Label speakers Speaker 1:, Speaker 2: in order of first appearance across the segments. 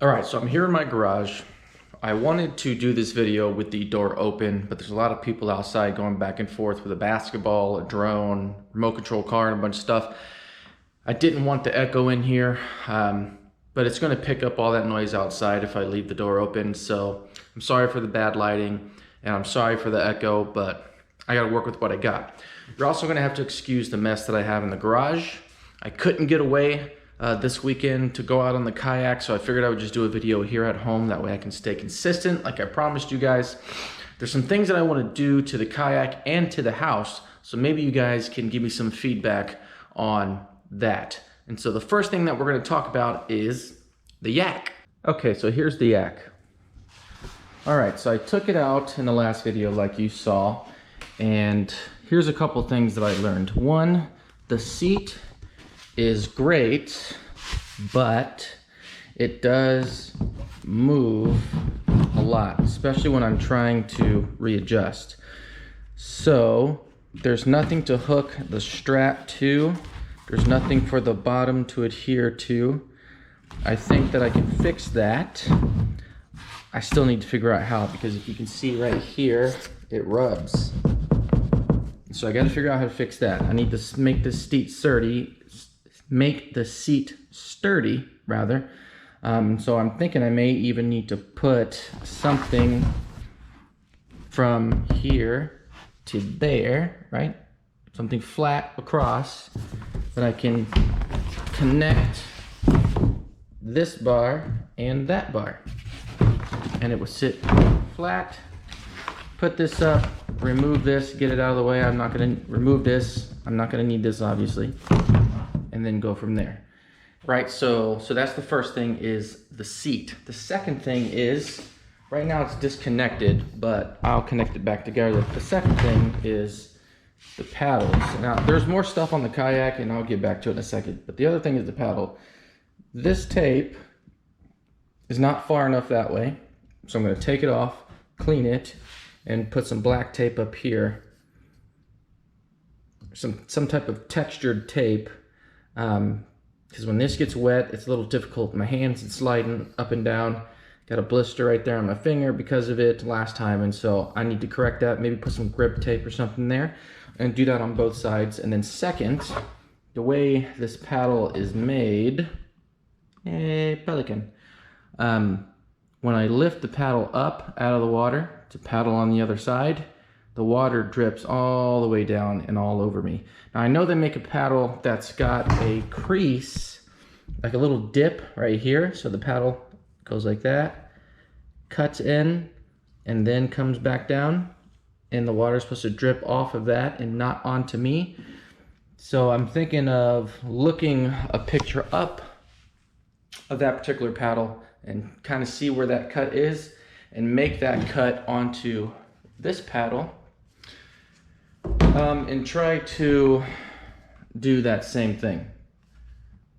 Speaker 1: All right, so I'm here in my garage. I wanted to do this video with the door open, but there's a lot of people outside going back and forth with a basketball, a drone, remote control car, and a bunch of stuff. I didn't want the echo in here, but it's gonna pick up all that noise outside if I leave the door open. So I'm sorry for the bad lighting, and I'm sorry for the echo, but I gotta work with what I got. You're also gonna have to excuse the mess that I have in the garage. I couldn't get away this weekend to go out on the kayak, so I figured I would just do a video here at home. That way I can stay consistent like I promised you guys. There's some things that I want to do to the kayak and to the house, so maybe you guys can give me some feedback on that. And so the first thing that we're going to talk about is the yak. Okay, so here's the yak. All right, so I took it out in the last video like you saw, and here's a couple things that I learned. One, the seat is great, but it does move a lot, especially when I'm trying to readjust. So there's nothing to hook the strap to. There's nothing for the bottom to adhere to. I think that I can fix that. I still need to figure out how, because if you can see right here, it rubs. So I got to figure out how to fix that. I need to make the seat sturdy. So I'm thinking I may even need to put something from here to there, right? Something flat across that I can connect this bar and that bar. And it will sit flat. Put this up, remove this, get it out of the way. I'm not gonna remove this. I'm not gonna need this, obviously. And then go from there. Right, so that's the first thing, is the seat. The second thing is, right now it's disconnected, but I'll connect it back together. The second thing is the paddles. Now, there's more stuff on the kayak, and I'll get back to it in a second, but the other thing is the paddle. This tape is not far enough that way, so I'm gonna take it off, clean it, and put some black tape up here. Some type of textured tape. Because when this gets wet, it's a little difficult. My hands are sliding up and down. Got a blister right there on my finger because of it last time, and so I need to correct that. Maybe put some grip tape or something there, and do that on both sides. And then second, the way this paddle is made, pelican. When I lift the paddle up out of the water to paddle on the other side, the water drips all the way down and all over me. Now I know they make a paddle that's got a crease, like a little dip right here. So the paddle goes like that, cuts in, and then comes back down. And the water is supposed to drip off of that and not onto me. So I'm thinking of looking a picture up of that particular paddle and kind of see where that cut is and make that cut onto this paddle. And try to do that same thing,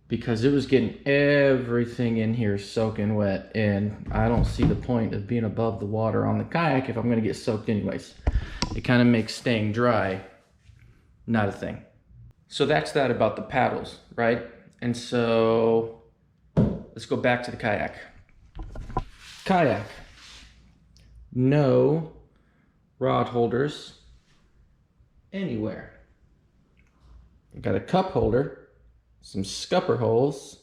Speaker 1: because it was getting everything in here soaking wet, and I don't see the point of being above the water on the kayak if I'm going to get soaked anyways. It kind of makes staying dry not a thing. So that's that about the paddles, right? And so let's go back to the kayak. Kayak. No rod holders anywhere. I got a cup holder, some scupper holes,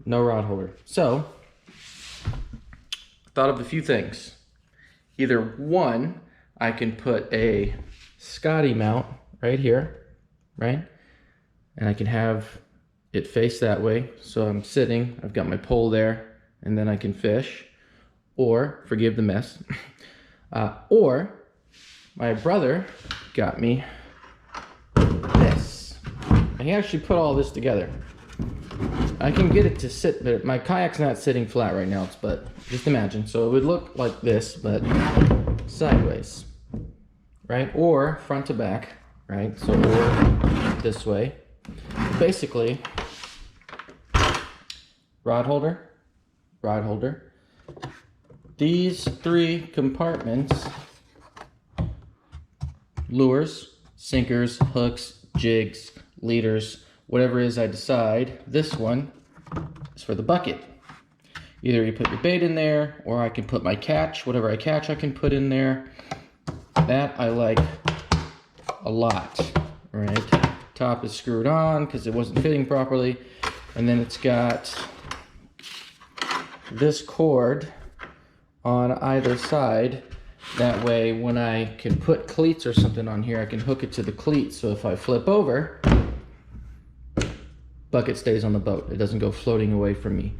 Speaker 1: no rod holder. So I thought of a few things. Either one, I can put a Scotty mount right here, right? And I can have it face that way. So I'm sitting, I've got my pole there, and then I can fish, or forgive the mess, or my brother got me this. And he actually put all this together. I can get it to sit, but my kayak's not sitting flat right now, but just imagine. So it would look like this, but sideways, right? Or front to back, right? So or this way. Basically, rod holder, rod holder. These three compartments, lures, sinkers, hooks, jigs, leaders, whatever it is I decide. This one is for the bucket. Either you put your bait in there, or I can put my catch, whatever I catch I can put in there. That I like a lot, right? Top is screwed on because it wasn't fitting properly. And then it's got this cord on either side. That way when I can put cleats or something on here, I can hook it to the cleats. So if I flip over, bucket stays on the boat. It doesn't go floating away from me.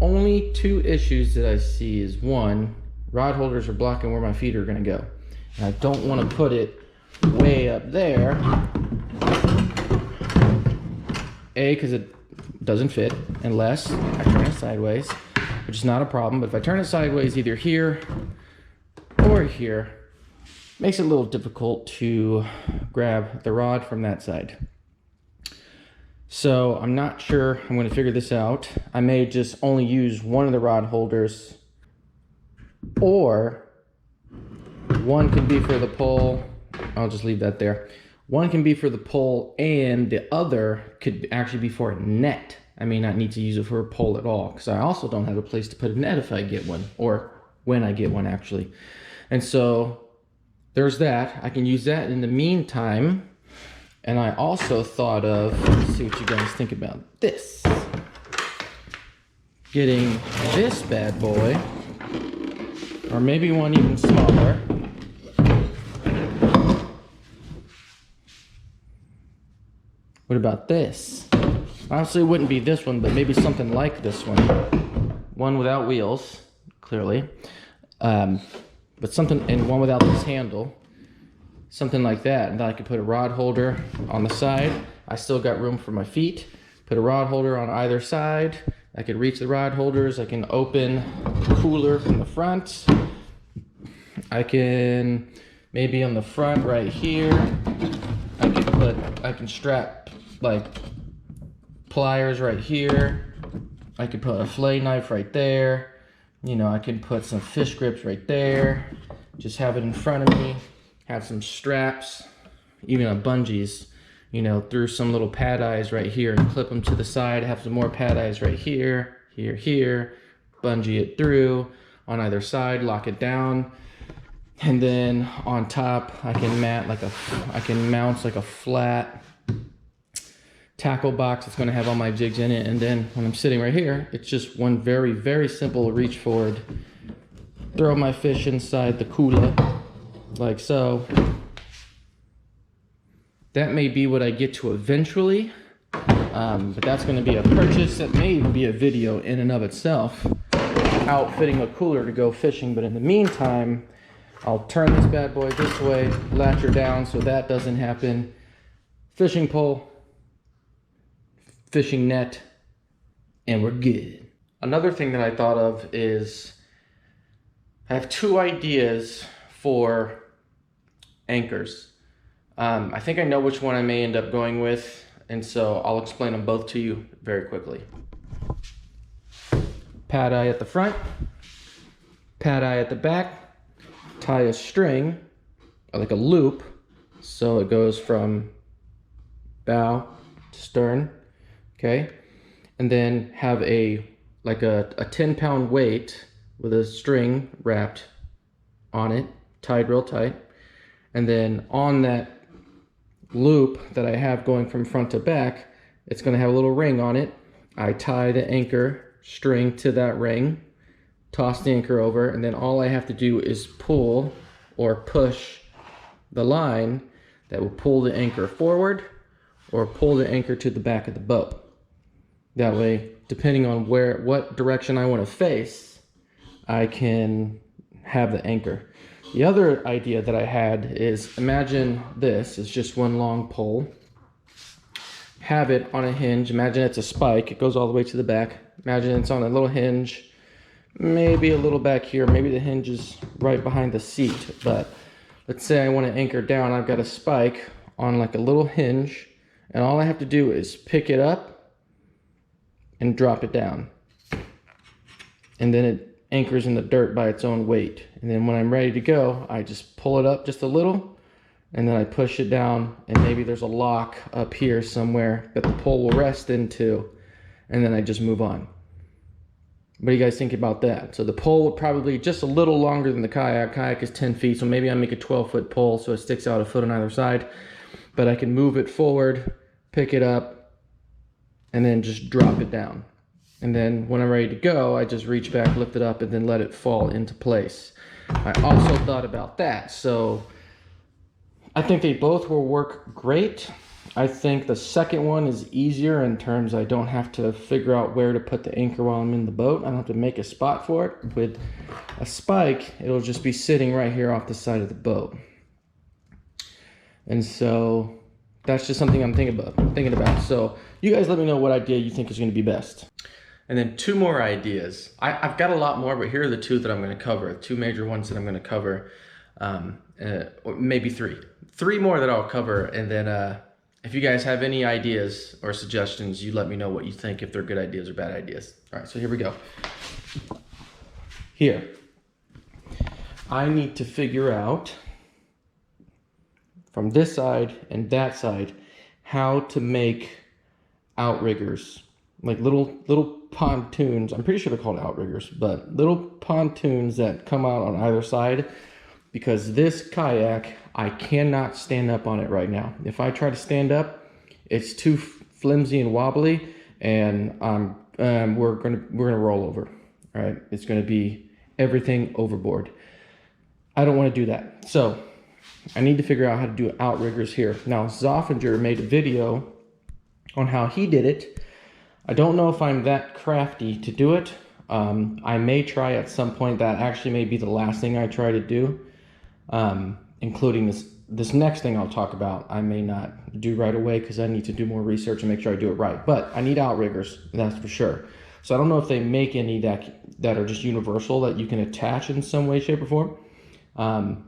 Speaker 1: Only two issues that I see is one, rod holders are blocking where my feet are gonna go. And I don't wanna put it way up there. A, because it doesn't fit unless I turn it sideways, which is not a problem. But if I turn it sideways, either here or here, makes it a little difficult to grab the rod from that side. So I'm not sure. I'm going to figure this out. I may just only use one of the rod holders, or one could be for the pole. I'll just leave that there. One can be for the pole, and the other could actually be for a net. I may not need to use it for a pole at all, because I also don't have a place to put a net if I get one, or when I get one actually. And so there's that. I can use that in the meantime. And I also thought of, let's see what you guys think about this. Getting this bad boy, or maybe one even smaller. What about this? Honestly, it wouldn't be this one, but maybe something like this one. One without wheels, clearly. But something, and one without this handle. Something like that, and then I could put a rod holder on the side. I still got room for my feet. Put a rod holder on either side. I could reach the rod holders. I can open the cooler from the front. I can, maybe on the front right here, I can strap like pliers right here. I could put a fillet knife right there. You know, I can put some fish grips right there. Just have it in front of me. Have some straps, even a bungees, you know, through some little pad eyes right here and clip them to the side. Have some more pad eyes right here, here, bungee it through on either side, lock it down. And then on top, I can mount like a flat tackle box that's gonna have all my jigs in it. And then when I'm sitting right here, it's just one very, very simple reach forward. Throw my fish inside the cooler. Like so. That may be what I get to eventually, but that's going to be a purchase. That may even be a video in and of itself, outfitting a cooler to go fishing. But in the meantime, I'll turn this bad boy this way, latch her down so that doesn't happen. Fishing pole, fishing net, and we're good. Another thing that I thought of is I have two ideas for anchors. I think I know which one I may end up going with, and so I'll explain them both to you very quickly. Pad eye at the front, pad eye at the back, tie a string, like a loop, so it goes from bow to stern, okay? And then have like a 10-pound weight with a string wrapped on it, tied real tight. And then on that loop that I have going from front to back, it's going to have a little ring on it. I tie the anchor string to that ring, toss the anchor over, and then all I have to do is pull or push the line that will pull the anchor forward or pull the anchor to the back of the boat. That way, depending on what direction I want to face, I can have the anchor. The other idea that I had is, imagine this is just one long pole. Have it on a hinge. Imagine it's a spike. It goes all the way to the back. Imagine it's on a little hinge, maybe a little back here. Maybe the hinge is right behind the seat. But let's say I want to anchor down. I've got a spike on like a little hinge, and all I have to do is pick it up and drop it down. And then it anchors in the dirt by its own weight. And then when I'm ready to go, I just pull it up just a little, and then I push it down, and maybe there's a lock up here somewhere that the pole will rest into, and then I just move on. What do you guys think about that? So the pole would probably just a little longer than the kayak. Kayak is 10 feet, so maybe I make a 12-foot pole so it sticks out a foot on either side. But I can move it forward, pick it up, and then just drop it down. And then when I'm ready to go, I just reach back, lift it up, and then let it fall into place. I also thought about that. So I think they both will work great. I think the second one is easier in terms I don't have to figure out where to put the anchor while I'm in the boat. I don't have to make a spot for it. With a spike, it'll just be sitting right here off the side of the boat. And so that's just something I'm thinking about. So you guys let me know what idea you think is going to be best. And then 2 more ideas. I've got a lot more, but here are the 2 that I'm going to cover. 2 major ones that I'm going to cover, or maybe 3. 3 more that I'll cover, and then if you guys have any ideas or suggestions, you let me know what you think, if they're good ideas or bad ideas. All right, so here we go. Here, I need to figure out from this side and that side how to make outriggers, like little pontoons. I'm pretty sure they're called outriggers, but little pontoons that come out on either side, because this kayak, I cannot stand up on it right now. If I try to stand up, it's too flimsy and wobbly, and we're gonna roll over. All right, it's gonna be everything overboard. I don't want to do that, so I need to figure out how to do outriggers here. Now, Zoffinger made a video on how he did it. I don't know if I'm that crafty to do it. I may try at some point. That actually may be the last thing I try to do. Including this next thing I'll talk about, I may not do right away because I need to do more research and make sure I do it right. But I need outriggers, that's for sure. So I don't know if they make any that are just universal that you can attach in some way, shape, or form.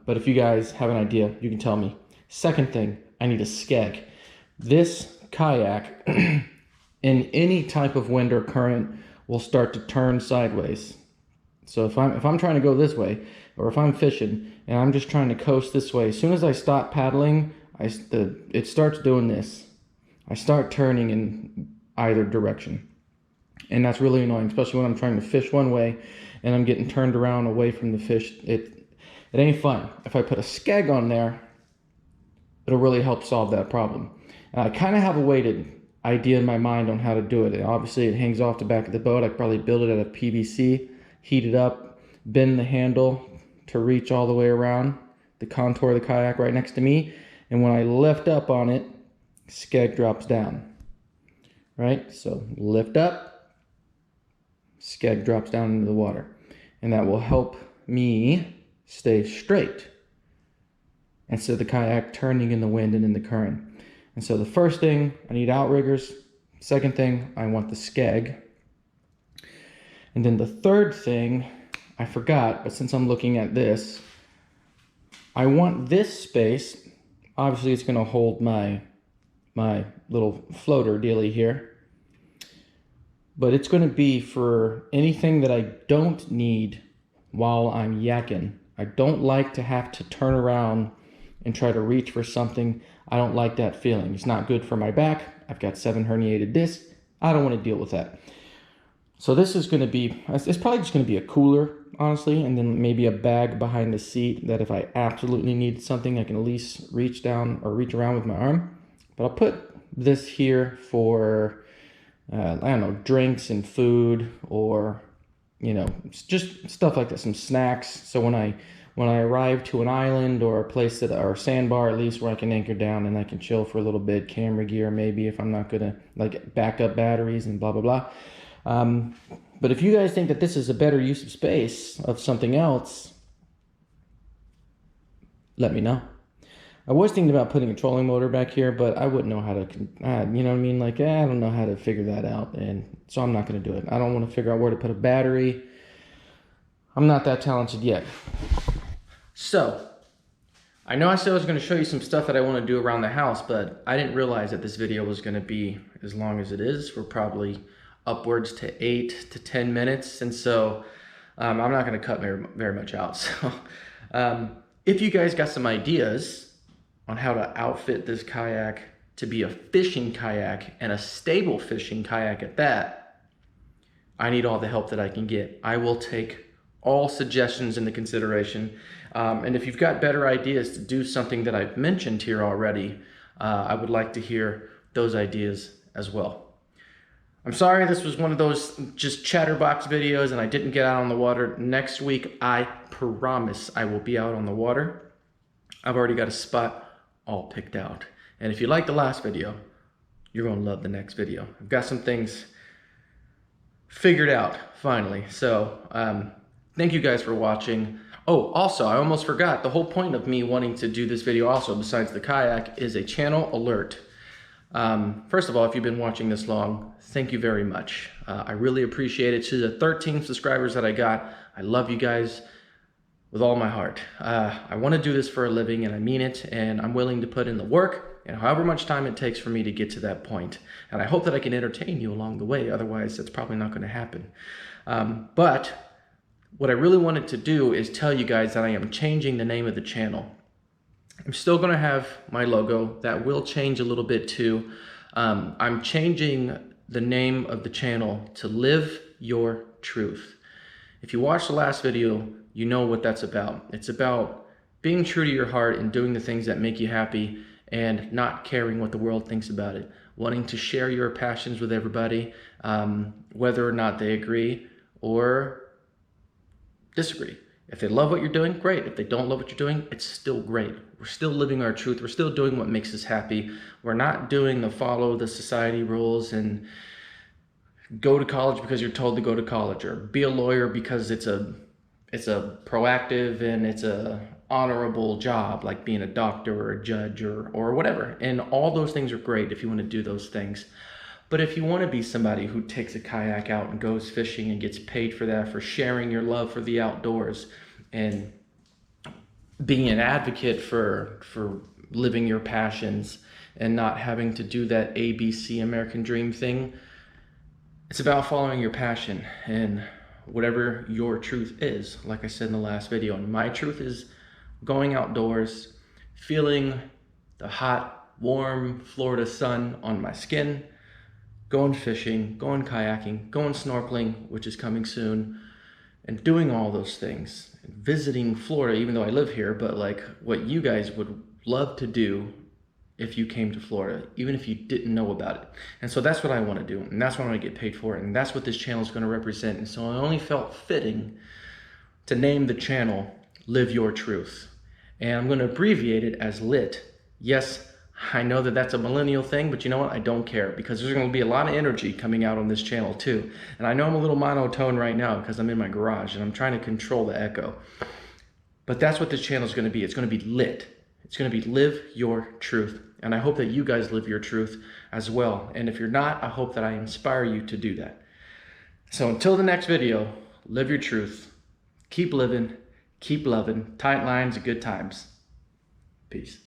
Speaker 1: But if you guys have an idea, you can tell me. Second thing, I need a skeg. This kayak, in any type of wind or current, will start to turn sideways. So if I'm trying to go this way, or if I'm fishing and I'm just trying to coast this way, as soon as I stop paddling, it starts doing this. I start turning in either direction. And that's really annoying, especially when I'm trying to fish one way and I'm getting turned around away from the fish. It ain't fun. If I put a skeg on there, it'll really help solve that problem. And I kind of have a weighted idea in my mind on how to do it. Obviously, it hangs off the back of the boat. I could probably build it out of PVC, heat it up, bend the handle to reach all the way around the contour of the kayak right next to me. And when I lift up on it, skeg drops down. Right? So lift up, skeg drops down into the water. And that will help me stay straight instead of the kayak turning in the wind and in the current. And so the first thing, I need outriggers. Second thing, I want the skeg. And then the third thing, I forgot, but since I'm looking at this, I want this space. Obviously, it's going to hold my little floater dealy here. But it's going to be for anything that I don't need while I'm yakking. I don't like to have to turn around and try to reach for something. I don't like that feeling. It's not good for my back. I've got 7 herniated discs. I don't want to deal with that. So this is going to be, it's probably just going to be a cooler, honestly, and then maybe a bag behind the seat that if I absolutely need something, I can at least reach down or reach around with my arm. But I'll put this here for, I don't know, drinks and food, or, you know, just stuff like that, some snacks. So when I arrive to an island or a place that, or a sandbar at least, where I can anchor down and I can chill for a little bit, camera gear maybe if I'm not gonna, like, backup batteries and blah blah blah. But if you guys think that this is a better use of space of something else, let me know. I was thinking about putting a trolling motor back here, but I wouldn't know how to, you know what I mean? Like, I don't know how to figure that out, and so I'm not going to do it. I don't want to figure out where to put a battery. I'm not that talented yet. So, I know I said I was going to show you some stuff that I want to do around the house, but I didn't realize that this video was going to be as long as it is. We're probably upwards to 8 to 10 minutes, and so I'm not going to cut very much out. So if you guys got some ideas on how to outfit this kayak to be a fishing kayak, and a stable fishing kayak at that, I need all the help that I can get. I will take all suggestions into consideration. And if you've got better ideas to do something that I've mentioned here already, I would like to hear those ideas as well. I'm sorry this was one of those just chatterbox videos and I didn't get out on the water. Next week, I promise I will be out on the water. I've already got a spot all picked out. And if you like the last video, you're gonna love the next video. I've got some things figured out finally. So thank you guys for watching. Oh, also, I almost forgot, the whole point of me wanting to do this video also, besides the kayak, is a channel alert. First of all, if you've been watching this long, thank you very much. I really appreciate it. To the 13 subscribers that I got, I love you guys with all my heart. I want to do this for a living and I mean it, and I'm willing to put in the work and however much time it takes for me to get to that point. And I hope that I can entertain you along the way. Otherwise, that's probably not going to happen. But what I really wanted to do is tell you guys that I am changing the name of the channel. I'm still going to have my logo. That will change a little bit too. I'm changing the name of the channel to Live Your Truth. If you watched the last video, you know what that's about. It's about being true to your heart and doing the things that make you happy and not caring what the world thinks about it. Wanting to share your passions with everybody, whether or not they agree or disagree. If they love what you're doing, great. If they don't love what you're doing, it's still great. We're still living our truth. We're still doing what makes us happy. We're not doing the follow the society rules and go to college because you're told to go to college, or be a lawyer because it's a proactive and it's a honorable job, like being a doctor or a judge or whatever. And all those things are great if you want to do those things. But if you want to be somebody who takes a kayak out and goes fishing and gets paid for that, for sharing your love for the outdoors and being an advocate for living your passions and not having to do that ABC American dream thing, it's about following your passion and whatever your truth is. Like I said in the last video, and my truth is going outdoors, feeling the hot, warm Florida sun on my skin, going fishing, going kayaking, going snorkeling, which is coming soon, and doing all those things. Visiting Florida, even though I live here, but like what you guys would love to do if you came to Florida, even if you didn't know about it. And so that's what I want to do, and that's what I want to get paid for, and that's what this channel is going to represent. And so I only felt fitting to name the channel Live Your Truth. And I'm going to abbreviate it as LIT. Yes, I know that that's a millennial thing, but you know what? I don't care, because there's going to be a lot of energy coming out on this channel too. And I know I'm a little monotone right now because I'm in my garage and I'm trying to control the echo. But that's what this channel is going to be. It's going to be lit. It's going to be Live Your Truth. And I hope that you guys live your truth as well. And if you're not, I hope that I inspire you to do that. So until the next video, live your truth. Keep living, keep loving. Tight lines, good times. Peace.